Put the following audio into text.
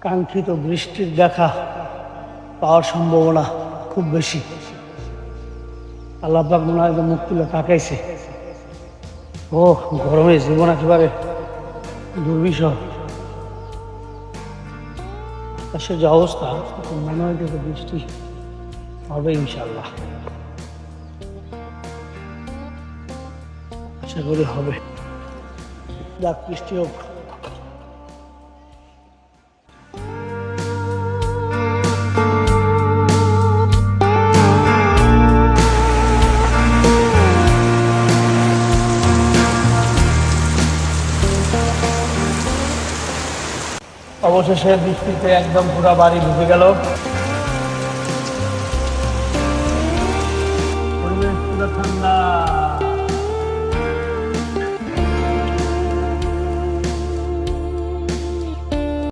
কাঙ্ক্ষিত বৃষ্টির দেখা পাওয়ার সম্ভাবনা খুব বেশি। আল্লাহ পাক মনে হয় মুখ তুলে তাকাইছে। ও গরমে জীবন একেবারে দুর্বিষহ। আকাশের যে অবস্থা মনে হয় যে বৃষ্টি হবে ইনশাল্লাহ, আশা করি হবে। যাক বৃষ্টি হোক। অবশেষে বৃষ্টিতে একদম পুরো বাড়ি ঢুকে গেল। পরিবেশ পুরো ঠান্ডা,